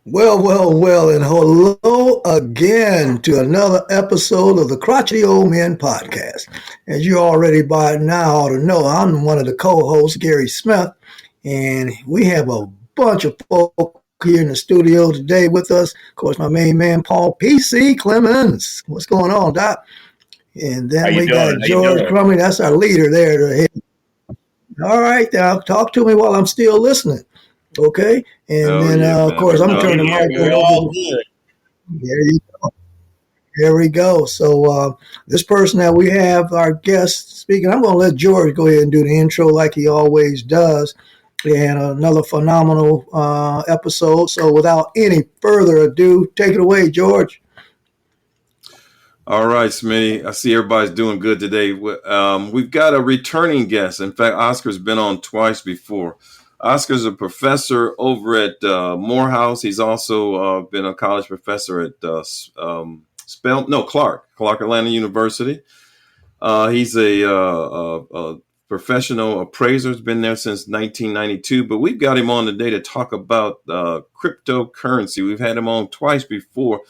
Well, and hello again to another episode of the Crotchety Old Men Podcast. As you already by now ought to know, I'm one of the co-hosts, Gary Smith, and we have a bunch of folk here in the studio today with us. Of course, my main man, Paul P.C. Clemens. What's going on, Doc? And How then you we got doing? How you George doing? Crummy. That's our leader there. All right, now talk to me while I'm still listening. Okay, and Oh then yeah, of man. course We I'm gonna No, know. turn the mic we're on over all to good. there. Here we go. So this person that we have, our guest speaking, I'm going to let George go ahead and do the intro like he always does. And another phenomenal episode. So without any further ado, take it away, George. All right, Smitty. I see everybody's doing good today. We've got a returning guest. In fact, Oscar's been on twice before. Oscar's a professor over at Morehouse. He's also been a college professor at Clark Atlanta University. He's a professional appraiser. Has been there since 1992. But we've got him on today to talk about cryptocurrency. We've had him on twice before.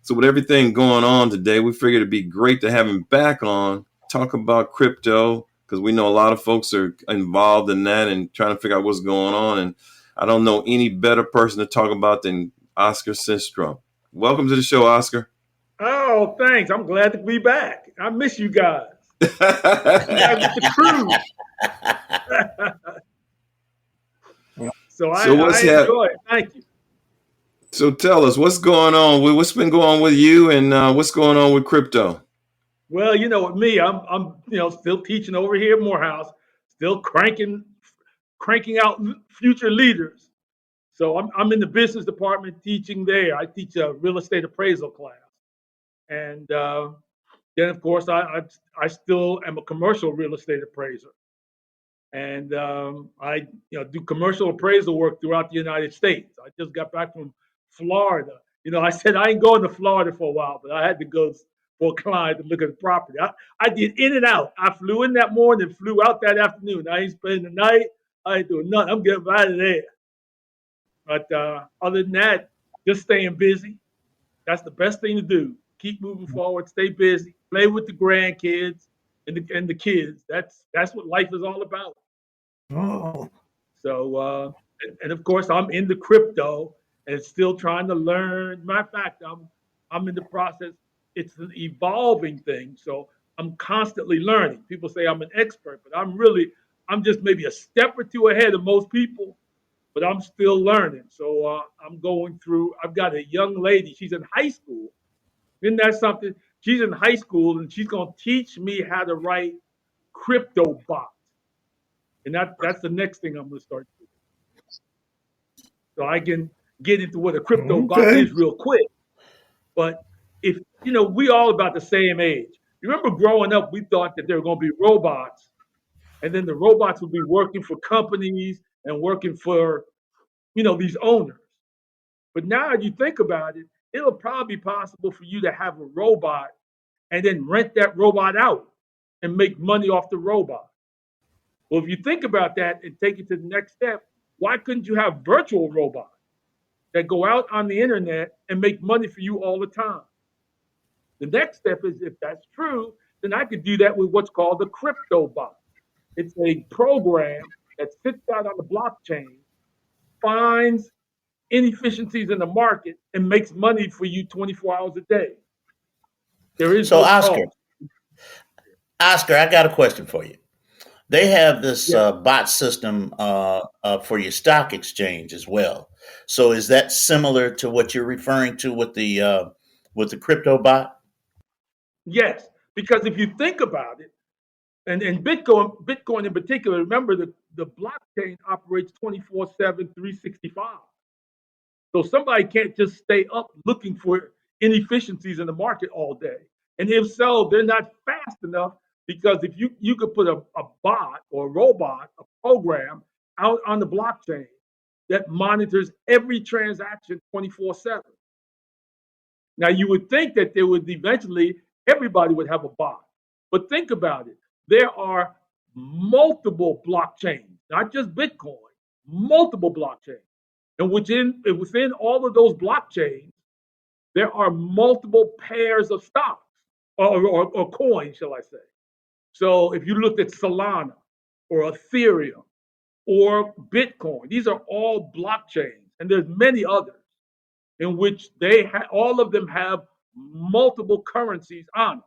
So with everything going on today, we figured it'd be great to have him back on, talk about crypto, because we know a lot of folks are involved in that and trying to figure out what's going on. And I don't know any better person to talk about than Oscar Sistrunk. Welcome to the show, Oscar. Oh, thanks. I'm glad to be back. I miss you guys. Back with the crew. So I, So I enjoy it. Thank you. So tell us what's going on. What's been going on with you, and what's going on with crypto? Well, with me, I'm still teaching over here at Morehouse, still cranking out future leaders. So I'm in the business department teaching there. I teach a real estate appraisal class, and then of course I still am a commercial real estate appraiser, and I do commercial appraisal work throughout the United States. I just got back from Florida. I said I ain't going to Florida for a while, but I had to go for a client to look at the property. I did in and out. I flew in that morning, flew out that afternoon. I ain't spending the night. I ain't doing nothing. I'm getting out of there. But other than that, just staying busy. That's the best thing to do. Keep moving forward, stay busy, play with the grandkids and the kids. That's what life is all about. Oh, So, and of course, I'm into crypto and still trying to learn. Matter of fact, I'm in the process. It's an evolving thing, so I'm constantly learning. People say I'm an expert, but I'm just maybe a step or two ahead of most people, but I'm still learning. So I'm going through. I've got a young lady. She's in high school. Isn't that something? She's in high school and she's going to teach me how to write crypto bots. And that's the next thing I'm going to start doing. So I can get into what a crypto bot okay. is real quick. But if we all about the same age. You remember growing up, we thought that there were going to be robots, and then the robots would be working for companies and working for these owners. But now you think about it, it'll probably be possible for you to have a robot and then rent that robot out and make money off the robot. Well, if you think about that and take it to the next step, why couldn't you have virtual robots that go out on the internet and make money for you all the time? The next step is, if that's true, then I could do that with what's called a crypto bot. It's a program that sits out on the blockchain, finds inefficiencies in the market, and makes money for you 24 hours a day. There is So, no Oscar, cost. I got a question for you. They have this Yeah. bot system for your stock exchange as well. So, is that similar to what you're referring to with the crypto bot? Yes. Because if you think about it, and Bitcoin in particular, remember the blockchain operates 24/7, 365. So somebody can't just stay up looking for inefficiencies in the market all day. And if so, they're not fast enough, because if you could put a bot or a robot, a program out on the blockchain that monitors every transaction 24/7. Now you would think that there would eventually everybody would have a bot. But think about it. There are multiple blockchains, not just Bitcoin, multiple blockchains. And within all of those blockchains, there are multiple pairs of stocks or coins, shall I say. So if you looked at Solana or Ethereum or Bitcoin, these are all blockchains, and there's many others in which all of them have multiple currencies on them.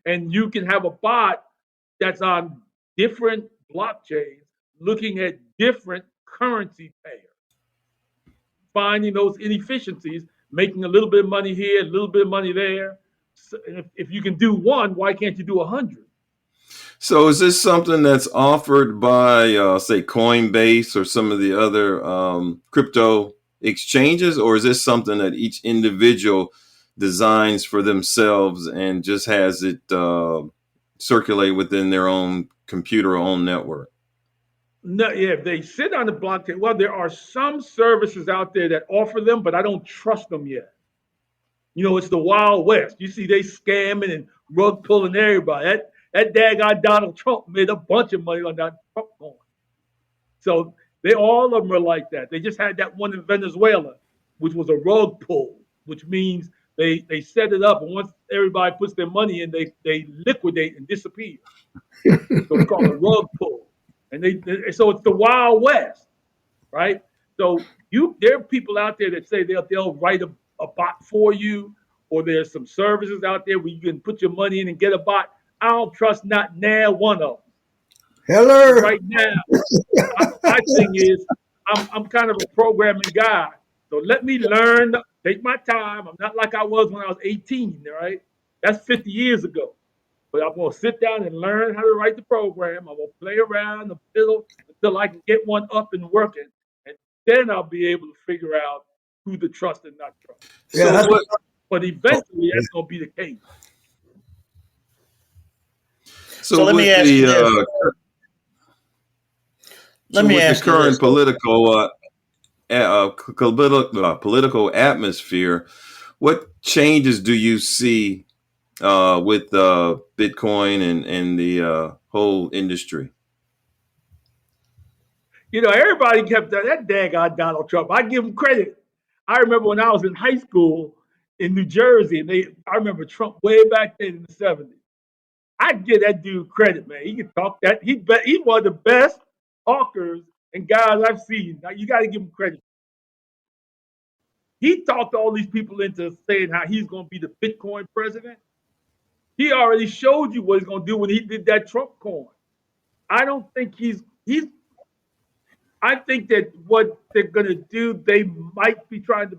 And you can have a bot that's on different blockchains looking at different currency pairs, finding those inefficiencies, making a little bit of money here, a little bit of money there. So if you can do one, why can't you do 100? So is this something that's offered by, say, Coinbase or some of the other crypto exchanges, or is this something that each individual designs for themselves and just has it circulate within their own computer or own network? No, yeah, they sit on the blockchain. Well, there are some services out there that offer them, but I don't trust them yet. It's the Wild West. You see, they scamming and rug pulling everybody. That daggone Donald Trump made a bunch of money on that Trump coin. So all of them are like that. They just had that one in Venezuela, which was a rug pull, which means they set it up, and once everybody puts their money in, they liquidate and disappear. So it's called a rug pull. And so it's the Wild West, right? So there are people out there that say they'll write a bot for you, or there's some services out there where you can put your money in and get a bot. I don't trust not now one of them. Hello. Right now, my thing is I'm kind of a programming guy, so let me learn, take my time. I'm not like I was when I was 18, right? That's 50 years ago. But I'm going to sit down and learn how to write the program. I'm going to play around until I can get one up and working. And then I'll be able to figure out who to trust and not trust. Yeah, but eventually, that's going to be the case. So let me ask you this. Let me ask you this. Political atmosphere, what changes do you see with Bitcoin and the whole industry? Everybody kept that daggone Donald Trump. I give him credit. I remember when I was in high school in New Jersey, and I remember Trump way back then in the 70s. I give that dude credit, man. He can talk that. He's one of the best talkers and guys I've seen. Now, you got to give him credit. He talked all these people into saying how he's going to be the Bitcoin president. He already showed you what he's going to do when he did that Trump coin. I don't think I think that what they're going to do, they might be trying to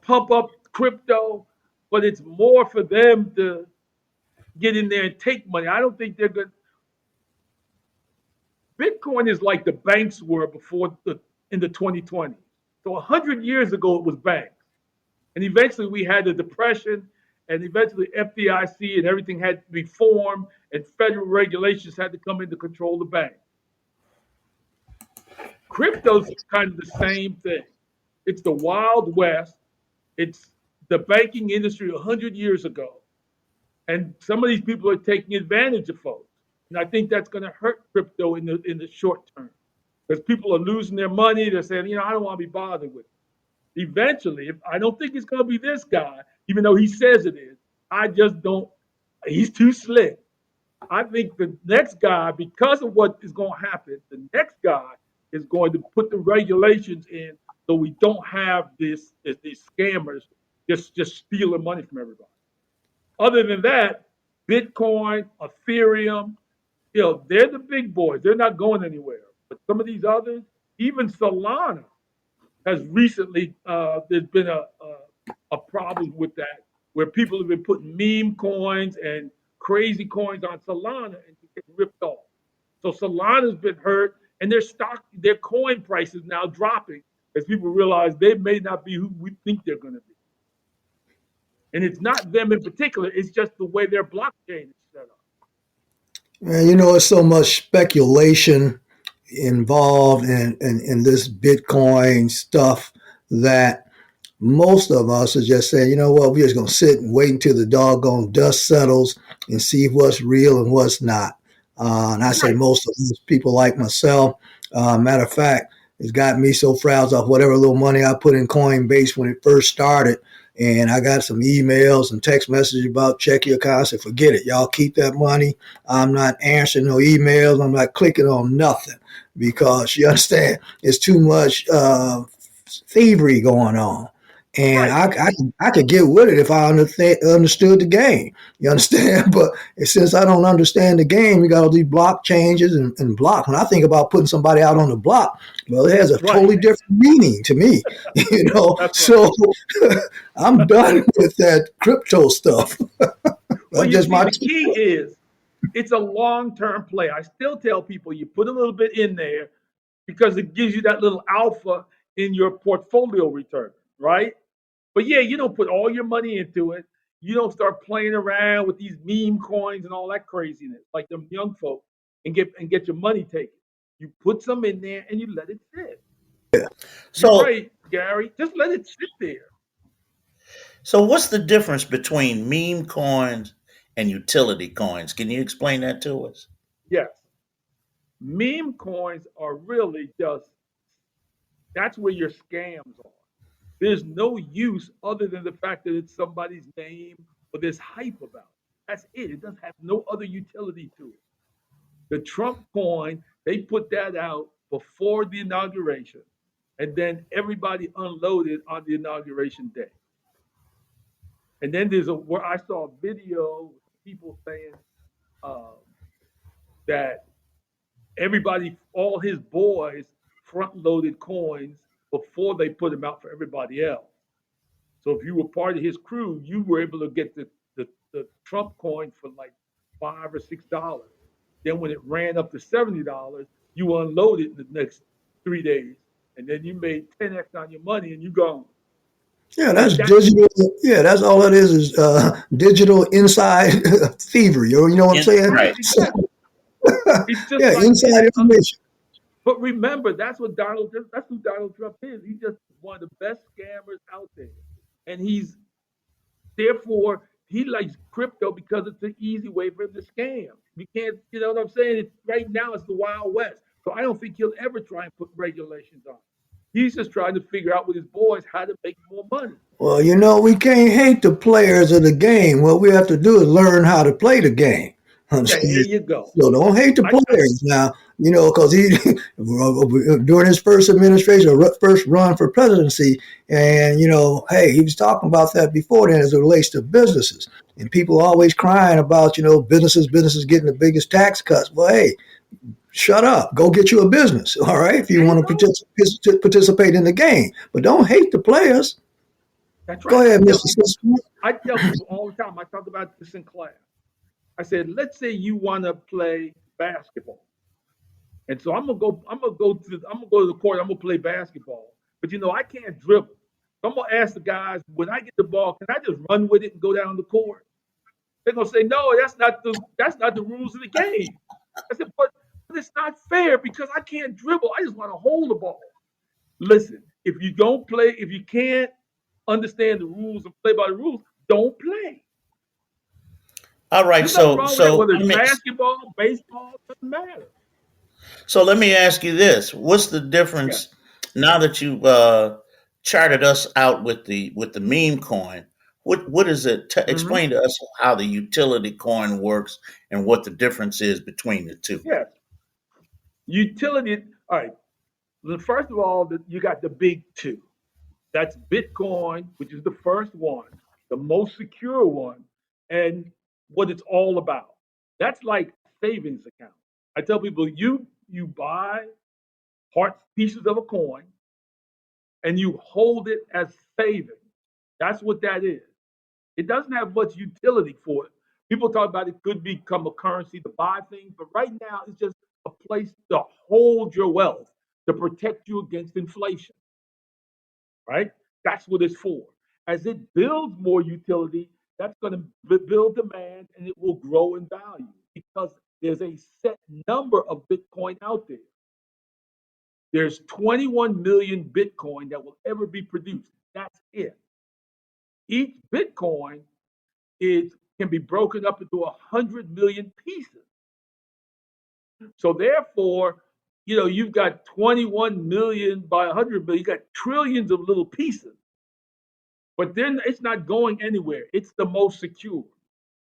pump up crypto, but it's more for them to get in there and take money. I don't think they're good. Bitcoin is like the banks were in the 2020s. So 100 years ago, it was banks. And eventually we had the depression, and eventually FDIC and everything had to be formed, and federal regulations had to come in to control the bank. Crypto's kind of the same thing. It's the Wild West. It's the banking industry 100 years ago. And some of these people are taking advantage of folks. And I think that's going to hurt crypto in the short term. Because people are losing their money. They're saying, I don't want to be bothered with it. Eventually, I don't think it's going to be this guy, even though he says it is. I just don't. He's too slick. I think the next guy, because of what is going to happen, the next guy is going to put the regulations in so we don't have these scammers just stealing money from everybody. Other than that, Bitcoin, Ethereum, they're the big boys. They're not going anywhere. But some of these others, even Solana, has recently, there's been a problem with that, where people have been putting meme coins and crazy coins on Solana and getting ripped off. So Solana's been hurt, and their coin price is now dropping as people realize they may not be who we think they're going to be. And it's not them in particular, it's just the way their blockchain is set up. And it's so much speculation involved in this Bitcoin stuff that most of us are just saying, we're just going to sit and wait until the doggone dust settles and see what's real and what's not. And I say most of these people like myself. Matter of fact, it's got me so frazzled off whatever little money I put in Coinbase when it first started. And I got some emails and text messages about check your account. I said, forget it. Y'all keep that money. I'm not answering no emails. I'm not clicking on nothing because you understand it's too much thievery going on. And Right. I could get with it if I understood the game. You understand? But since I don't understand the game, you got all these block changes and block. When I think about putting somebody out on the block, well, it has a Right. totally different meaning to me. You know, That's right. so I'm done with that crypto stuff. Well, That's you just see, my the key is it's a long-term play. I still tell people you put a little bit in there because it gives you that little alpha in your portfolio return, right? But yeah, you don't put all your money into it. You don't start playing around with these meme coins and all that craziness like them young folk and get your money taken. You put some in there and you let it sit. You're So, right, Gary. Just let it sit there. so what's the difference between meme coins and utility coins? Can you explain that to us? Yes. Meme coins are really just that's where your scams are. There's no use other than the fact that it's somebody's name or there's hype about it. That's it. It doesn't have no other utility to it. The Trump coin, they put that out before the inauguration, and then everybody unloaded on the inauguration day. And then there's a where I saw a video with people saying um, that everybody, all his boys, front loaded coins before they put them out for everybody else. So if you were part of his crew, you were able to get the Trump coin for like $5 or $6. Then when it ran up to $70, you unload it in the next 3 days, and then you made 10x on your money, and you gone. Yeah, And that's that's digital. Yeah, that's all it is digital inside thievery. You know what I'm saying? Right. So, exactly. It's just yeah, like inside any other. information. But remember, that's who Donald Trump is. He's just one of the best scammers out there, and he's therefore he likes crypto because it's an easy way for him to scam. You can't, you know what I'm saying? It's, right now it's the Wild West. So I don't think he'll ever try and put regulations on. He's just trying to figure out with his boys how to make more money. Well, you know, we can't hate the players of the game. What we have to do is learn how to play the game. There Understand? you go. So don't hate the I players now, you know, because he during his first administration, or first run for presidency, and you know, hey, he was talking about that before then as it relates to businesses, and people always crying about businesses getting the biggest tax cuts. Well, hey, shut up, go get you a business, all right, if you there you want to go. participate in the game, but don't hate the players. That's Go right. ahead, Mr. Sistrunk. I tell people all the time. I talk about this in class. I said, let's say you want to play basketball. And so I'm gonna go to the court, I'm gonna play basketball. But you know, I can't dribble. So I'm gonna ask the guys, when I get the ball, can I just run with it and go down the court? They're gonna say, no, that's not the rules of the game. I said, but it's not fair because I can't dribble. I just want to hold the ball. Listen, if you can't understand the rules and play by the rules, don't play. All right. There's nothing So, wrong with that, so whether let it's me, basketball, baseball, doesn't matter. so let me ask you this: what's the Yeah. difference now that you've charted us out with the meme coin? What is it? hmm Explain to us how the utility coin works and what the difference is between the two. Yes. Utility. All right. First of all, you got the big two. That's Bitcoin, which is the first one, the most secure one, and what it's all about. That's like savings account. I tell people you buy parts pieces of a coin and you hold it as savings. That's what that is. It doesn't have much utility for it. People talk about it could become a currency to buy things, but right now it's just a place to hold your wealth to protect you against inflation, right? That's what it's for. As it builds more utility, that's going to build demand and it will grow in value because there's a set number of Bitcoin out there. There's 21 million Bitcoin that will ever be produced. That's it. Each Bitcoin is can be broken up into 100 million pieces. So therefore, you've got 21 million by 100 million. You got trillions of little pieces, but then it's not going anywhere. It's the most secure.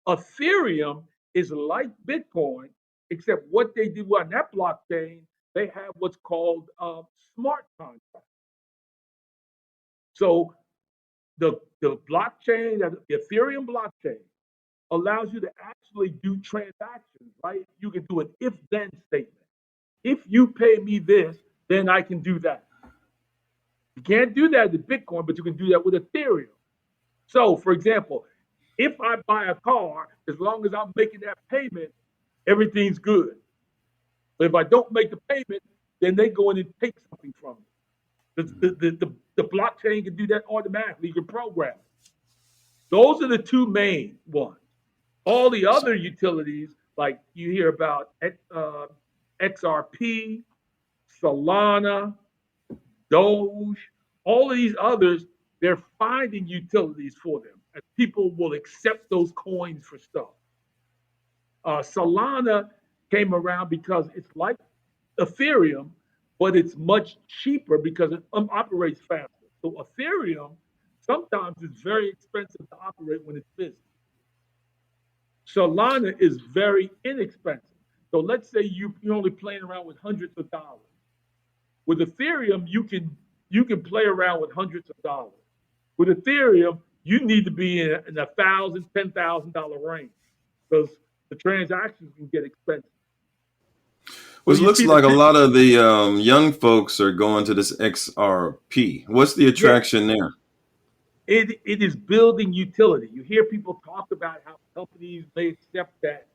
Ethereum is like Bitcoin, except what they do on that blockchain, they have what's called smart contracts. So the blockchain, the Ethereum blockchain, allows you to actually do transactions, right? You can do an if-then statement. If you pay me this, then I can do that. You can't do that with Bitcoin, but you can do that with Ethereum. So, for example, if I buy a car, as long as I'm making that payment, everything's good. But if I don't make the payment, then they go in and take something from me. The blockchain can do that automatically. You can program it. Those are the two main ones. All the other utilities, like you hear about XRP, Solana, Doge, all of these others, they're finding utilities for them. And people will accept those coins for stuff. Solana came around because it's like Ethereum, but it's much cheaper because it operates faster. So Ethereum sometimes is very expensive to operate when it's busy. Solana is very inexpensive. So let's say you're only playing around with hundreds of dollars. With Ethereum, you can play around with hundreds of dollars. With Ethereum, you need to be in a $1,000, $10,000 range because the transactions can get expensive. Which looks like a lot of the young folks are going to this XRP. What's the attraction there? It is building utility. You hear people talk about how companies may accept that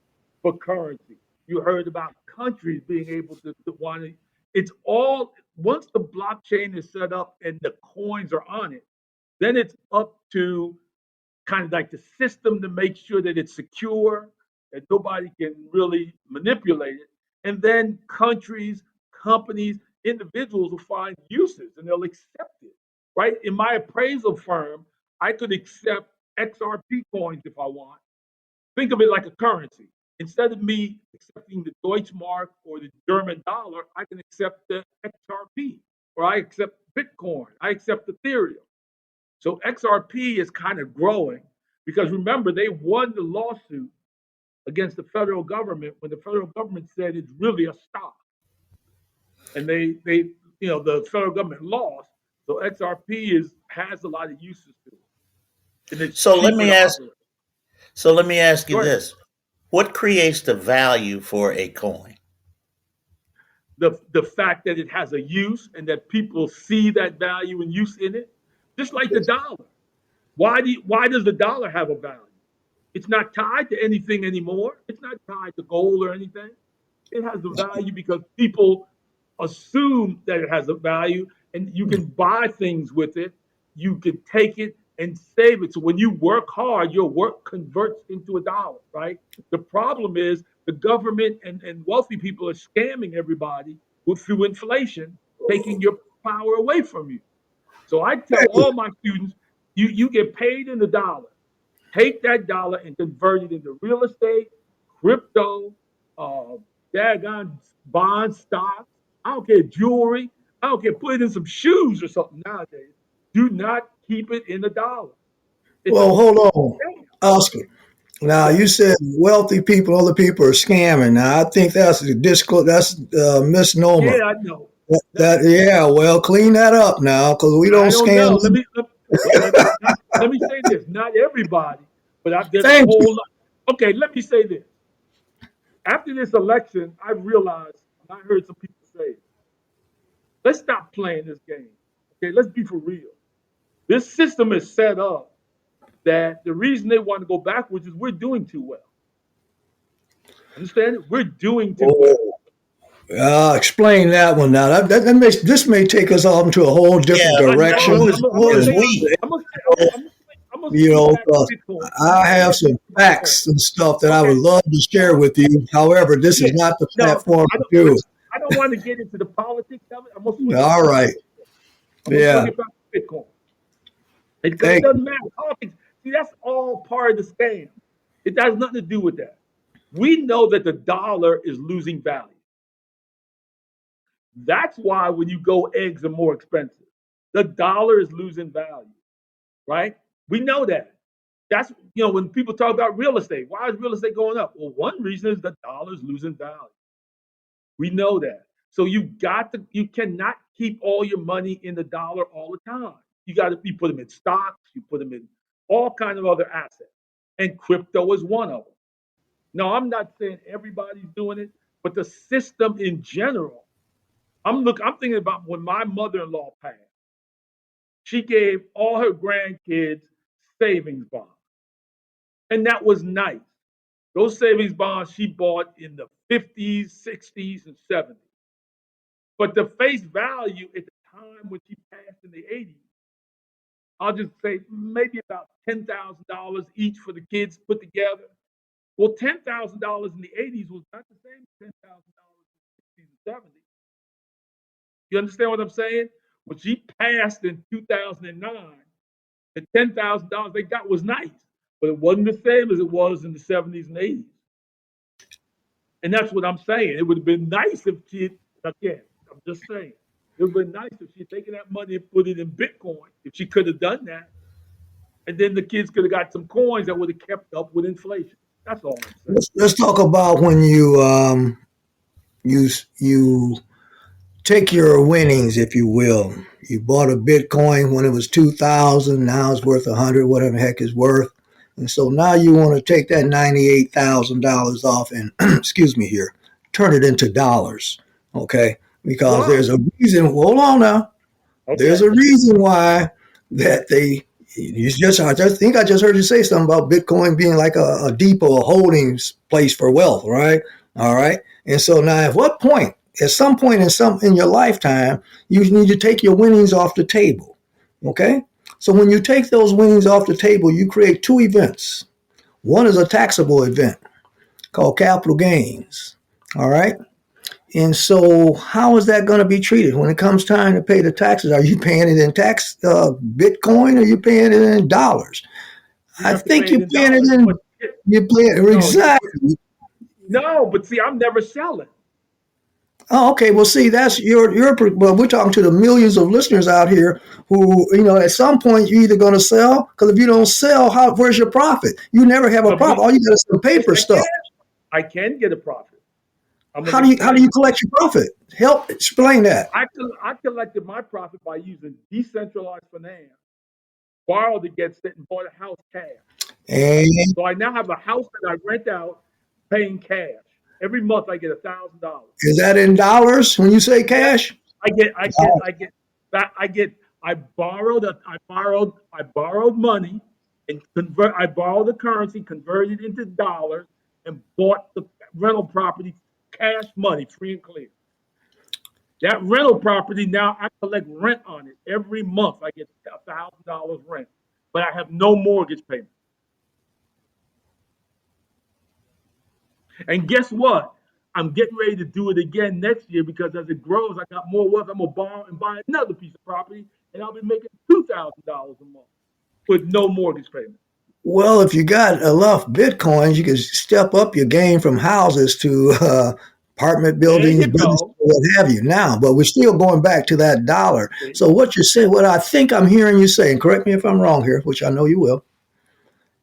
for currency. You heard about countries being able to want it. It's all, once the blockchain is set up and the coins are on it, then it's up to kind of like the system to make sure that it's secure, that nobody can really manipulate it. And then countries, companies, individuals will find uses and they'll accept it, right? In my appraisal firm, I could accept XRP coins if I want. Think of it like a currency. Instead of me accepting the Deutschmark or the German dollar, I can accept the XRP, or I accept Bitcoin, I accept Ethereum. So XRP is kind of growing because remember, they won the lawsuit against the federal government when the federal government said it's really a stock. And they the federal government lost. So XRP has a lot of uses to it. And it's So let cheaper me to ask. operate. So let me ask you Go ahead. this: what creates the value for a coin? The fact that it has a use and that people see that value and use in it, just like the dollar. Why does the dollar have a value? It's not tied to anything anymore. It's not tied to gold or anything. It has a value because people assume that it has a value and you can buy things with it. You can take it and save it. So when you work hard, your work converts into a dollar, right? The problem is the government and wealthy people are scamming everybody through inflation, taking your power away from you. So I tell all my students, you get paid in the dollar. Take that dollar and convert it into real estate, crypto, daggone bonds, stocks. I don't care, jewelry. I don't care, put it in some shoes or something nowadays. Do not keep it in the dollar. Well, hold on, Oscar. Now you said wealthy people, other people are scamming. Now I think that's a misnomer. Yeah, I know. Well, clean that up now because we don't I don't scam. know. Let me say this. Not everybody, but there's a Thank you. whole lot. Okay, let me say this. After this election, I realized, and I heard some people say, let's stop playing this game. Okay, let's be for real. This system is set up that the reason they want to go backwards is we're doing too well. Understand it? We're doing too well. Explain that one now. This may take us off into a whole different Yeah, direction. who is we? I'm gonna You know, back to Bitcoin. I have some facts and stuff that I would love to share with you. However, this is not the platform to do it. I don't want to get into the politics of it. I'm gonna swing All right. I'm gonna swing it back to Bitcoin. It doesn't matter. Politics, see, that's all part of the scam. It has nothing to do with that. We know that the dollar is losing value. That's why when you go, eggs are more expensive. The dollar is losing value, right? We know that. That's, when people talk about real estate, why is real estate going up? Well, one reason is the dollar is losing value. We know that. So you cannot keep all your money in the dollar all the time. You put them in stocks, you put them in all kinds of other assets. And crypto is one of them. No, I'm not saying everybody's doing it, but the system in general. I'm thinking about when my mother-in-law passed. She gave all her grandkids savings bonds. And that was nice. Those savings bonds she bought in the 50s, 60s, and 70s. But the face value at the time when she passed in the 80s, I'll just say maybe about $10,000 each for the kids put together. Well, $10,000 in the 80s was not the same as $10,000 in the 60s and 70s. You understand what I'm saying? When she passed in 2009, the $10,000 they got was nice, but it wasn't the same as it was in the 70s and 80s. And that's what I'm saying. It would have been nice if again, I'm just saying, it would have been nice if she had taken that money and put it in Bitcoin, if she could have done that. And then the kids could have got some coins that would have kept up with inflation. That's all I'm saying. Let's talk about when you take your winnings, if you will. You bought a Bitcoin when it was 2,000. Now it's worth 100, whatever the heck it's worth. And so now you want to take that $98,000 off and, excuse me here, turn it into dollars, okay? Because there's a reason. Hold on now. Okay. There's a reason why that I think I just heard you say something about Bitcoin being like a depot, a holding place for wealth, right? All right. And so now at some point in your lifetime, you need to take your winnings off the table. Okay. So when you take those winnings off the table, you create two events. One is a taxable event called capital gains. All right. And so how is that going to be treated when it comes time to pay the taxes? Are you paying it in Bitcoin, or are you paying it in dollars? I think you're paying it in. You're paying it exactly. No, but see, I'm never selling. Oh, okay. Well, see, that's well, we're talking to the millions of listeners out here who, at some point you're either going to sell, because if you don't sell, where's your profit? You never have a profit. All you got is some paper stuff. I can get a profit. How do you collect your profit? Help explain that. I collected my profit by using decentralized finance, borrowed against it, and bought a house cash. And so I now have a house that I rent out, paying cash. Every month I get $1,000. Is that in dollars when you say cash? I borrowed money and I borrowed the currency, converted it into dollars, and bought the rental property cash money, free and clear. That rental property, now I collect rent on it. Every month I get $1,000 rent, but I have no mortgage payment. And guess what? I'm getting ready to do it again next year, because as it grows, I got more wealth. I'm going to borrow and buy another piece of property, and I'll be making $2,000 a month with no mortgage payment. Well, if you got enough Bitcoins, you can step up your game from houses to apartment buildings, what have you now. But we're still going back to that dollar. So what you're saying, what I think I'm hearing you saying, correct me if I'm wrong here, which I know you will,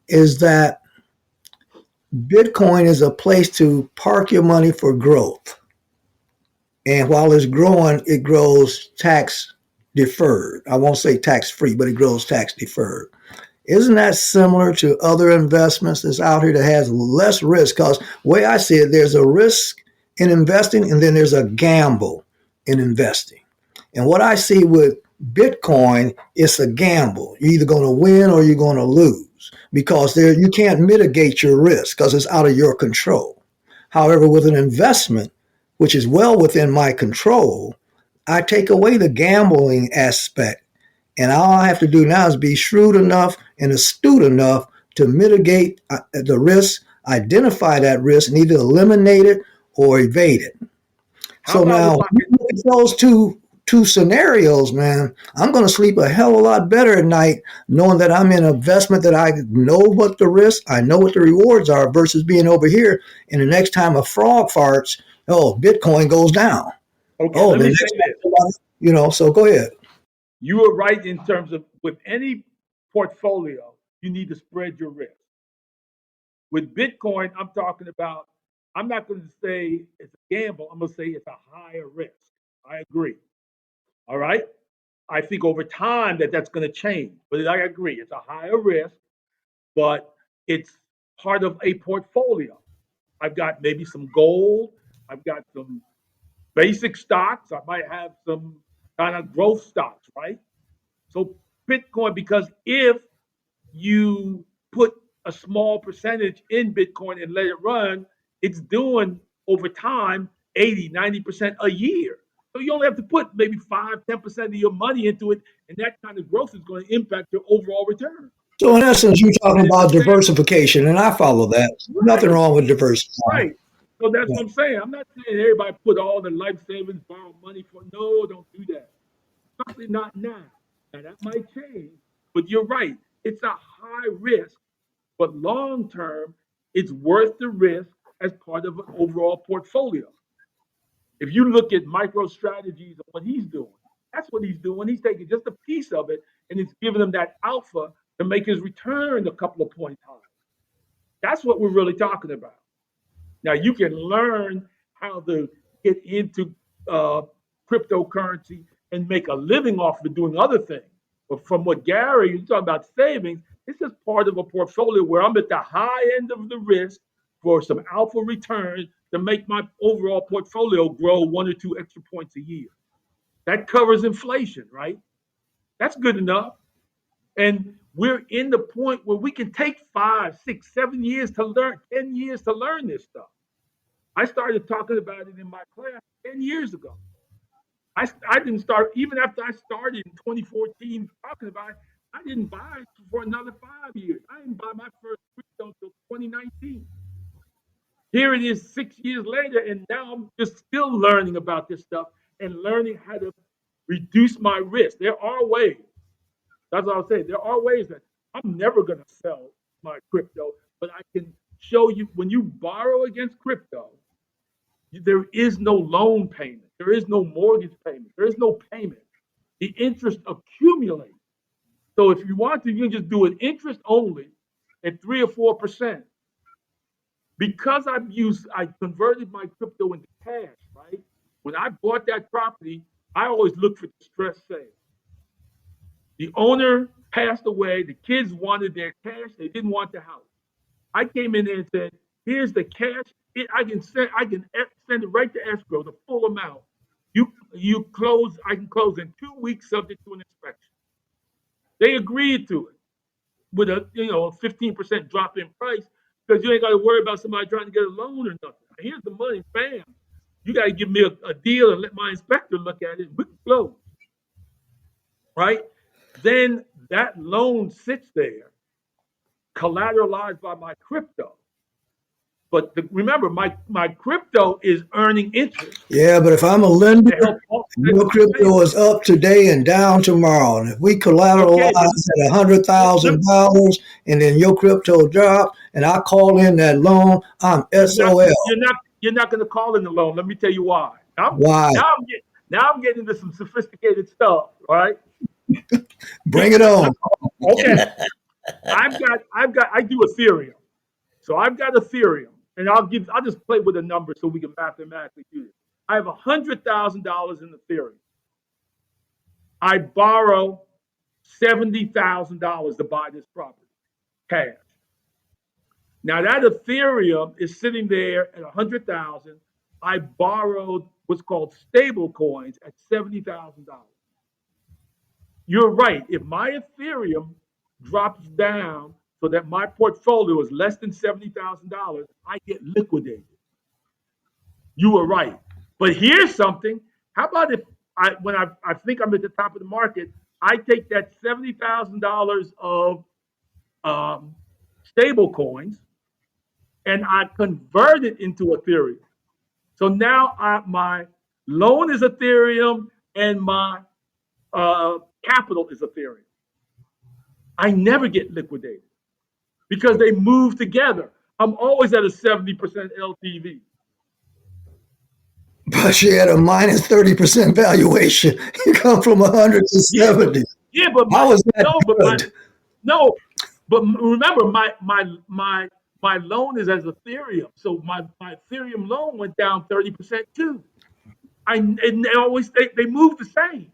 is that Bitcoin is a place to park your money for growth. And while it's growing, it grows tax deferred. I won't say tax free, but it grows tax deferred. Isn't that similar to other investments that's out here that has less risk? Because the way I see it, there's a risk in investing, and then there's a gamble in investing. And what I see with Bitcoin, it's a gamble. You're either going to win or you're going to lose, because you can't mitigate your risk because it's out of your control. However, with an investment, which is well within my control, I take away the gambling aspect. And all I have to do now is be shrewd enough and astute enough to mitigate the risk, identify that risk, and either eliminate it or evade it. So now, with those two scenarios, man, I'm going to sleep a hell of a lot better at night knowing that I'm in an investment that I know what the risk, I know what the rewards are, versus being over here and the next time a frog farts, Bitcoin goes down. Okay, Oh, let the me next say this. so go ahead. You are right in terms of with any portfolio, you need to spread your risk. With Bitcoin, I'm talking about, I'm not going to say it's a gamble. I'm going to say it's a higher risk. I agree. All right. I think over time that's going to change, but I agree. It's a higher risk, but it's part of a portfolio. I've got maybe some gold. I've got some basic stocks. I might have some kind of growth stocks, right? So Bitcoin, because if you put a small percentage in Bitcoin and let it run, it's doing over time 80, 90% a year. So you only have to put maybe 5, 10% of your money into it, and that kind of growth is going to impact your overall return. So in essence, you're But talking at the about same, diversification, and I follow that. Nothing right, wrong with diversifying. right. So that's Yeah. what I'm saying. I'm not saying everybody put all their life savings, borrow money for. No, don't do that. Especially not now. Now that might change, but you're right. It's a high risk, but long term, it's worth the risk as part of an overall portfolio. If you look at micro strategies of what he's doing, that's what he's doing. He's taking just a piece of it and it's giving him that alpha to make his return a couple of points higher. That's what we're really talking about. Now you can learn how to get into uh, cryptocurrency and make a living off of doing other things. But from what Gary, you're talking about savings, this is part of a portfolio where I'm at the high end of the risk for some alpha return to make my overall portfolio grow 1 or 2 extra points a year. That covers inflation, right? That's good enough. And we're in the point where we can take 5, 6, 7 years to learn, 10 years to learn this stuff. I started talking about it in my class 10 years ago. I didn't start, even after I started in 2014 talking about it, I didn't buy it for another 5 years. I didn't buy my first crypto until 2019. Here it is 6 years later, and now I'm just still learning about this stuff and learning how to reduce my risk. There are ways. That's what I'll say. There are ways that I'm never going to sell my crypto, but I can show you when you borrow against crypto, there is no loan payment. There is no mortgage payment. There is no payment. The interest accumulates. So if you want to, you can just do it interest only at 3 or 4%. Because I converted my crypto into cash, right? When I bought that property, I always look for distress sale. The owner passed away. The kids wanted their cash. They didn't want the house. I came in there and said, "Here's the cash. I can send it right to escrow, the full amount. You close. I can close in 2 weeks, subject to an inspection." They agreed to it with a 15% drop in price because you ain't got to worry about somebody trying to get a loan or nothing. Here's the money, bam. You got to give me a deal and let my inspector look at it. We can close, right? Then that loan sits there, collateralized by my crypto. But remember, my crypto is earning interest Yeah, but if I'm a lender to help and offset your my crypto payment. is up today and down tomorrow, and if we collateralize Okay, but at let, $100,000 and then your crypto drop and I call in that loan, I'm you're not SOL. you're not going to call in the loan. Let me tell you why. Why? Now I'm getting into some sophisticated stuff. All right. Bring it on. Okay. I do Ethereum. So I've got Ethereum, and I'll just play with a number so we can mathematically do this. I have $100,000 in Ethereum. I borrow $70,000 to buy this property, cash. Now that Ethereum is sitting there at 100,000. I borrowed what's called stable coins at $70,000. You're right. If my Ethereum drops down so that my portfolio is less than $70,000, I get liquidated. You were right. But here's something. How about if I think I'm at the top of the market, I take that $70,000 of stable coins and I convert it into Ethereum. So now my loan is Ethereum and my capital is Ethereum. I never get liquidated because they move together. I'm always at a 70% LTV. But you had a minus 30% valuation. You come from 100 to Yeah, but 70. yeah, but How is that no, but good? no, but remember my loan is as Ethereum, so my Ethereum loan went down 30% too. And they always they move the same.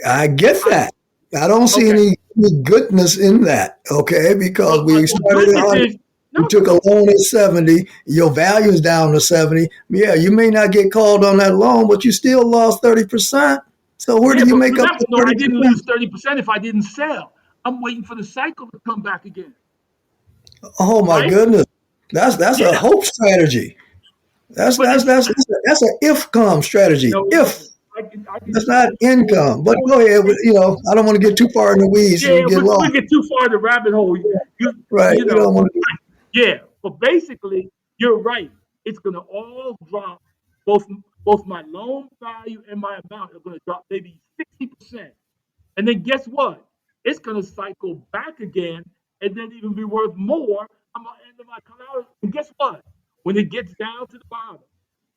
I get I that. I don't see Okay. any goodness in that, okay? Because we The started at goodness 100. is You no, took a loan at 70. Your value is down to 70. Yeah, you may not get called on that loan, but you still lost 30%. So where yeah, do you but make up remember, the no, I didn't 30%? lose 30% if I didn't sell. I'm waiting for the cycle to come back again, Oh my right? goodness. That's a Yeah, hope strategy. That's but that's it's that's that's an if come strategy. no, it If isn't. I can that's show not you income. But go ahead. I don't want to get too far in the weeds and Yeah, get we lost. get too far in the rabbit hole. You Right. you We know, don't want to. yeah. But basically, you're right. It's gonna all drop. Both both my loan value and my amount are gonna drop maybe 60%. And then guess what? It's gonna cycle back again and then even be worth more. I'm gonna end up my collateral. And guess what? When it gets down to the bottom,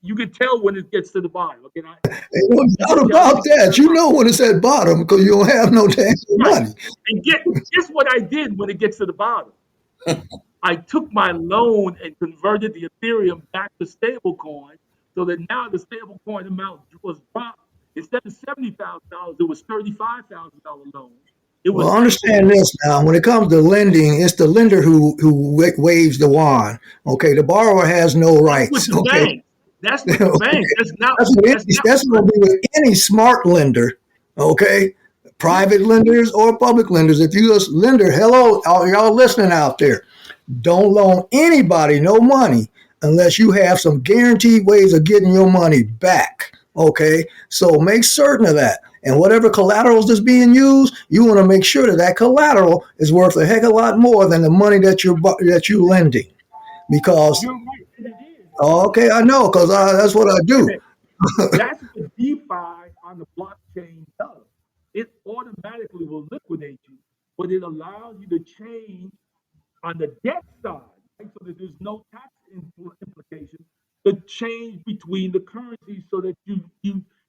you can tell when it gets to the bottom. Okay, Ain't no you doubt can tell when about it gets to that. the You bottom. know when it's at bottom because you don't have no tangible Right. money. And guess what I did when it gets to the bottom? I took my loan and converted the Ethereum back to stablecoin so that now the stablecoin amount was dropped. Instead of $70,000, it was $35,000 loan. It Well, was understand actually, this now. When it comes to lending, it's the lender who waves the wand. Okay, the borrower has no that's with rights. the Okay, bank. That's with the okay. bank. That's That's not that's with going to be with any smart lender. Okay, yeah. private lenders or public lenders. If you just lender, hello, all y'all listening out there. Don't loan anybody no money unless you have some guaranteed ways of getting your money back. Okay, so make certain of that. And whatever collaterals that's being used, you want to make sure that that collateral is worth a heck of a lot more than the money that you're lending. Because You're right, and it is. okay, I know because that's what I Wait a do. minute. That's what DeFi on the blockchain does. It automatically will liquidate you, but it allows you to change on the debt side, right? So that there's no tax implications. The change between the currencies, so that you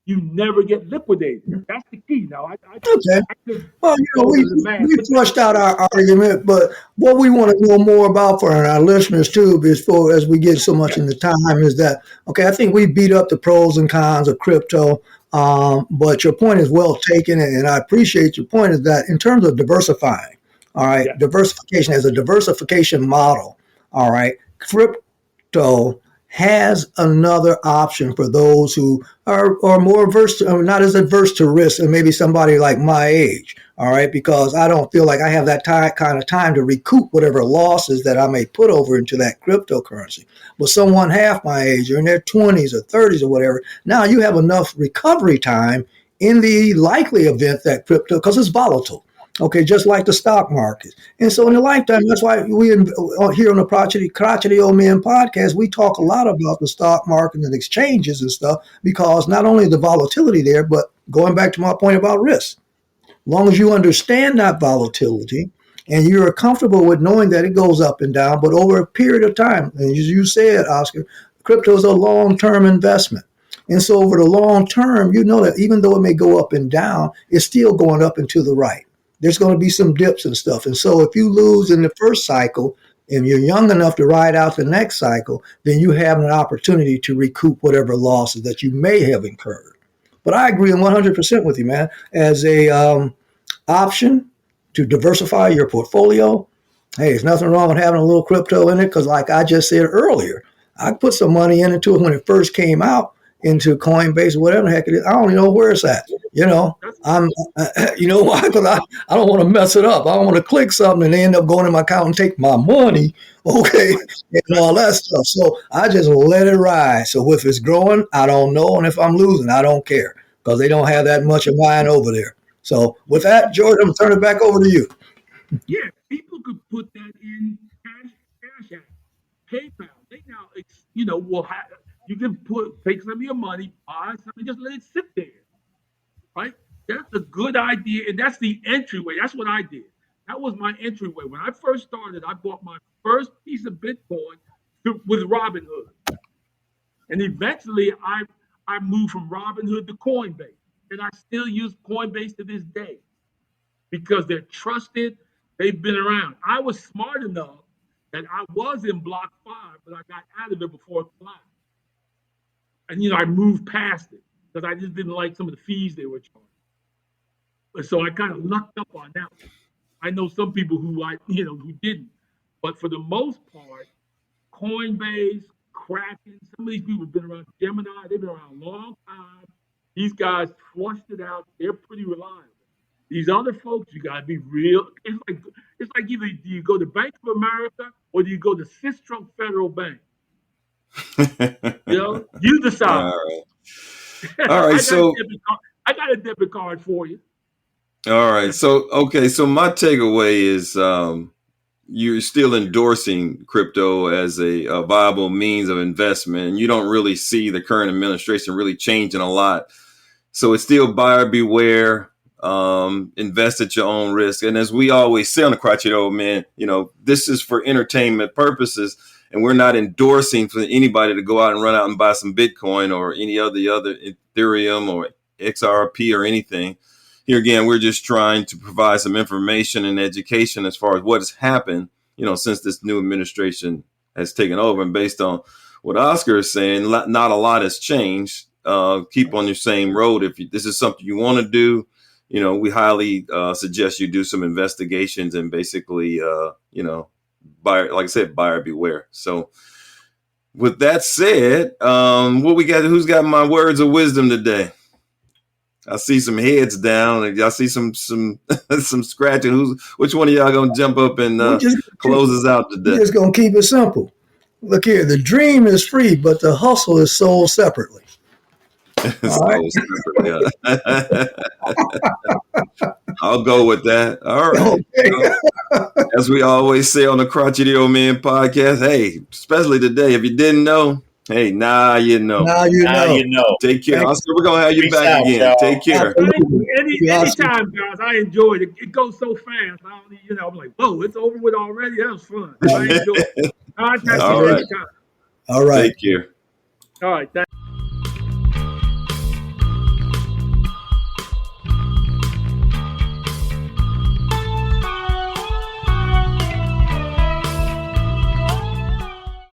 never get liquidated. That's the key. Now, Okay. I could Well, go we to the math, we but flushed out our argument, but what we want to know more about for our listeners too, before as we get so much yeah, into time, is that okay? I think we beat up the pros and cons of crypto, but your point is well taken, and I appreciate your point. Is that in terms of diversifying, all right, yeah, diversification as a diversification model, all right, crypto has another option for those who are more averse to, not as adverse to risk, and maybe somebody like my age. All right, because I don't feel like I have that kind of time to recoup whatever losses that I may put over into that cryptocurrency. But someone half my age or in their 20s or 30s or whatever, now you have enough recovery time in the likely event that crypto, because it's volatile. Okay, just like the stock market. And so in right, a lifetime, that's why here on the Crotchety Old Men podcast, we talk a lot about the stock market and exchanges and stuff, because not only the volatility there, but going back to my point about risk, long as you understand that volatility and you're comfortable with knowing that it goes up and down, but over a period of time, and as you said, Oscar, crypto is a long-term investment. And so over the long term, you know that even though it may go up and down, it's still going up and to the right. There's going to be some dips and stuff. And so if you lose in the first cycle and you're young enough to ride out the next cycle, then you have an opportunity to recoup whatever losses that you may have incurred. But I agree 100% with you, man. As a option to diversify your portfolio, hey, there's nothing wrong with having a little crypto in it because, like I just said earlier, I put some money into it when it first came out into Coinbase or whatever the heck it is. I don't even know where it's at. that's I'm, you know why? Because I don't want to mess it up. I don't want to click something and they end up going in my account and take my money, okay, and all that stuff. So I just let it ride. So if it's growing, I don't know. And if I'm losing, I don't care because they don't have right. that much of mine over there. So with that, George, I'm going to turn it back over to you. Yeah, people could put that in cash app, PayPal. They now, will have, you can take some of your money, buy something, just let it sit there, right? That's a good idea, and that's the entryway. That's what I did. That was my entryway. When I first started, I bought my first piece of Bitcoin with Robinhood. And eventually I moved from Robinhood to Coinbase. And I still use Coinbase to this day because they're trusted. They've been around. I was smart enough that I was in block 5, but I got out of it before it collapsed. And I moved past it because I just didn't like some of the fees they were charging. So I kind of lucked up on that one. I know some people who who didn't, but for the most part, Coinbase, Kraken, some of these people have been around. Gemini, they've been around a long time. These guys flushed it out. They're pretty reliable. These other folks, you gotta be real. It's like either do you go to Bank of America or do you go to Sistrunk Federal Bank? You decide. All right. I got a debit card for you. All right. So my takeaway is you're still endorsing crypto as a viable means of investment, and you don't really see the current administration really changing a lot. So it's still buyer beware, invest at your own risk. And as we always say on the Crotchety Old Men, this is for entertainment purposes, and we're not endorsing for anybody to go out and run out and buy some Bitcoin or any other Ethereum or XRP or anything. Here again, we're just trying to provide some information and education as far as what has happened, since this new administration has taken over. And based on what Oscar is saying, not a lot has changed. Keep on your same road. If this is something you want to do, we highly suggest you do some investigations and basically, buyer, like I said, buyer beware. So with that said, what we got? Who's got my words of wisdom today? I see some heads down, and y'all see some scratching. Which one of y'all gonna jump up and close us out today? We're just gonna keep it simple. Look here, the dream is free, but the hustle is sold separately. I'll go with that. All right. Okay. As we always say on the Crotchety Old Men podcast, hey, especially today, if you didn't know, hey, now you know. Now you know. Take care. We're going to have you back again. Y'all. Take care. Anytime, guys. I enjoyed it. It goes so fast. I'm like, whoa, it's over with already. That was fun. I enjoyed it. All right. All right. Take care. All right. Thanks.